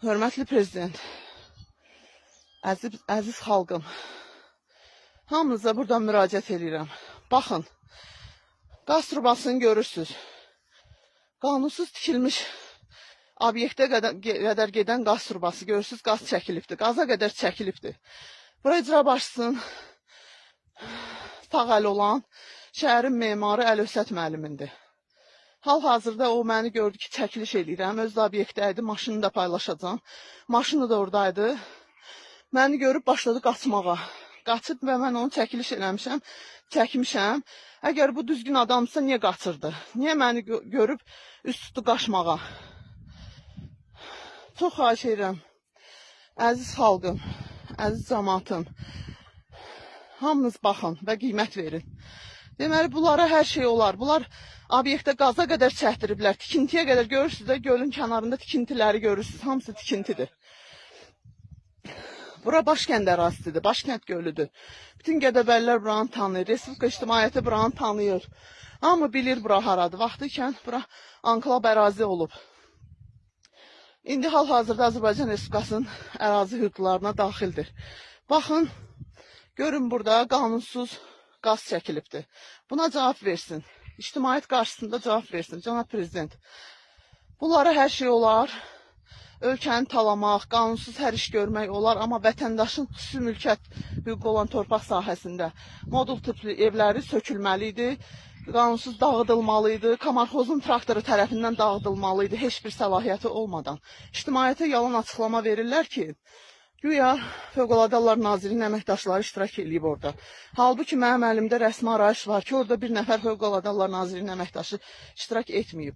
Hörmətli prezident, əziz xalqım, hamınıza buradan müraciət edirəm. Baxın, qaz trubasını görürsünüz. Qanunsuz tikilmiş obyektə qədər gedən qaz trubası görürsünüz, qaz çəkilibdir, qaza qədər çəkilibdir. Bura icra başçısının sağ əli olan şəhərin memarı Əlövsət müəllimindir. Hal-hazırda o məni gördü ki, çəkiliş edirəm, öz də obyektdəydi, maşını da paylaşacağım. Maşını da oradaydı. Məni görüb başladı qaçmağa. Qaçıb və mən onu çəkiliş eləmişəm, çəkmişəm. Əgər bu düzgün adamsa niyə qaçırdı? Niyə məni görüb üst tutu qaçmağa? Çox xahiş edirəm, əziz xalqım, əziz cəmaatım, hamınız baxın və qiymət verin. Deməli, bunlara hər şey olar. Bunlar obyektə qaza qədər çəkdiriblər, tikintiyə qədər görürsünüz də, gölün kənarında tikintiləri görürsünüz, hamısı tikintidir. Bura Başkənd ərazisidir, Başkənd gölüdür. Bütün Gədəbəlilər buranı tanıyır, Respublika ictimaiyyəti buranı tanıyır. Hamı bilir bura haradır. Vaxtı ikən bura anklav ərazi olub. İndi hal-hazırda Azərbaycan Respublikasının ərazi hüdudlarına daxildir. Baxın, görün burada qanunsuz qaz çəkilibdir. Buna cavab versin. İctimaiyyət qarşısında cavab versin, cənab prezident. Bunlara hər şey olar. Ölkəni talamaq, qanunsuz hər iş görmək olar, amma vətəndaşın xüsusi mülkiyyət hüququ olan torpaq sahəsində modul tipli evləri sökülməli idi, qanunsuz dağıdılmalı idi, Kamarxozun traktoru tərəfindən dağıdılmalı idi, heç bir səlahiyyəti olmadan. İctimaiyyətə yalan açıqlama verirlər ki, güya Fövqəladə Hallar Nazirliyinin əməkdaşları iştirak edib orada. Halbuki mənim əlimdə rəsmi arayış var ki, orada bir nəfər Fövqəladə Hallar Nazirliyinin əməkdaşı iştirak etməyib.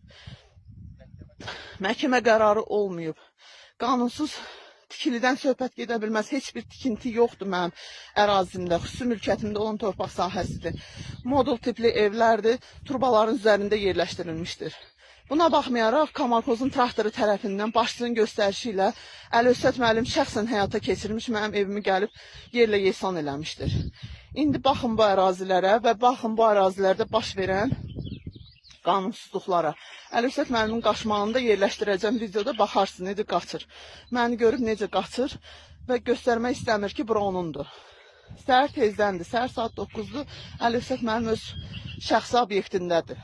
Məhkəmə qərarı olmayıb. Qanunsuz tikilidən söhbət gedə bilməz. Heç bir tikinti yoxdur mənim ərazimdə, xüsusi mülkiyyətimdə olan torpaq sahəsidir. Modul tipli evlərdir, turbaların üzərində yerləşdirilmişdir. Buna baxmayaraq, Kamarxozun traktoru tərəfindən başçının göstərişi ilə Əlövsət müəllim şəxsən həyata keçirmiş, mənim evimi gəlib yerlə yesan eləmişdir. İndi baxın bu ərazilərə və baxın bu ərazilərdə baş verən qanunsuzluqlara. Əlövsət müəllimin qaçmağını da yerləşdirəcəm videoda, baxarsın necə qaçır. Məni görüb necə qaçır və göstərmək istəmir ki, bura onundur. Səhər tezdəndir, səhər saat 9-dur, Əlövsət müəllim öz şəxsi obyektindədir.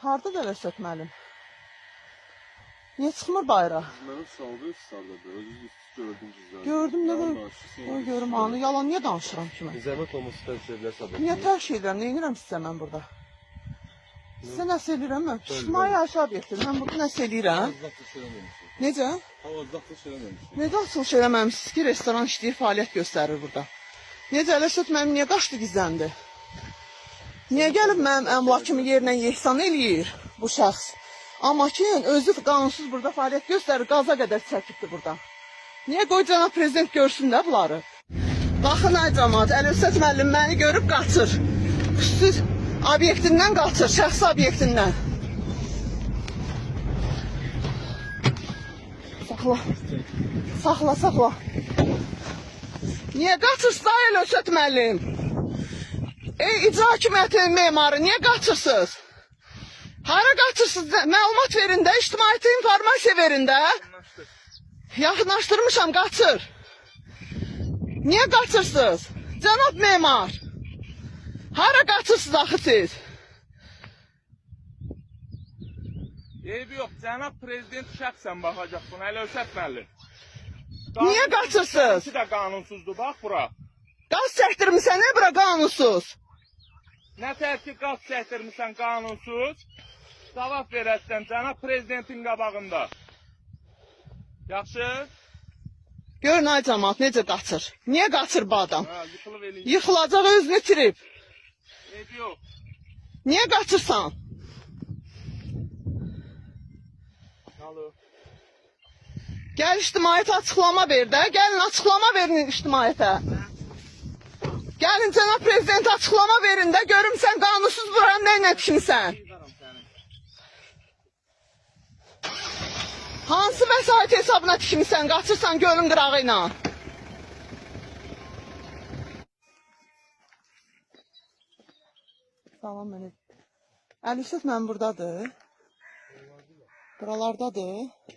Haradadır Əlövsət müəllim? Niyə çıxmır bayrağa? Mənim saldı, sardadır. Özünüz gördünüz zaten. Gördüm, nə qədər? Görüm, anı. Yalan niyə danışıram ki mən? Zəhmət olması tərk edirlər sabah. Niyə tərk edirəm? Nə edirəm sizə mən burada? Sizə nəsə edirəm mən? İctimai yaşayış obyektidir. Mən burada nəsə edirəm? Necə? Havazda açılış eləməmişsiniz. Necə açılış eləməmişsiniz ki, restoran işləyir, fəaliyyət göstərir burada? Necə Əlövsət müəllim niyə qaçdı gizləndi? Niyə gəlib mənim əmlakımı yerlə yeksan eləyir bu şəxs? Amma ki, özü qanunsuz burada fəaliyyət göstərir, qaza qədər çəkibdir burada. Niyə qoy cənab prezident görsün də bunları? Baxın ay cəmaat, Əlövsət müəllim məni görüb qaçır. Xüsusi obyektindən qaçır, şəxsi obyektindən. Saxla, saxla, saxla. Niyə qaçırsınız ay Əlövsət müəllim? Ey icra hakimiyyətinin memarı, niyə qaçırsınız? Hara qaçırsınız? Məlumat verin də, ictimaiyyətə informasiya verin də. Yaxınlaşdırmışam, qaçır. Niyə qaçırsınız? Cənab memar. Hara qaçırsınız axı siz? Eybi yox, cənab prezident şəxsən baxacaq buna, Əlövsət müəllim. Niyə qaçırsınız? İki də qanunsuzdur, bax bura. Qaz çəkdirmişsən, nə bura qanunsuz? Nə tər ki, qaz çəkdirmişsən qanunsuz? Cavab verəsən, cənab prezidentin qabağında. Yaxşı? Görün ay cəmaat necə qaçır. Niyə qaçır bu adam? Yıxılıb eləyir. Yıxılacaq, özünü itirib. Eybi yox. Niyə qaçırsan? Alo. Gəl ictimaiyyətə açıqlama ver də. Gəlin açıqlama verin ictimaiyyətə. Gəlin cənab prezident açıqlama verin də. Görüm sən qanunsuz buranı nə ilə tikmisən? Hansı vəsait hesabına tikmisən, qaçırsan gölün qırağı ilə? Salam mənə. Əlifşət mən buradadır. Buralardadır.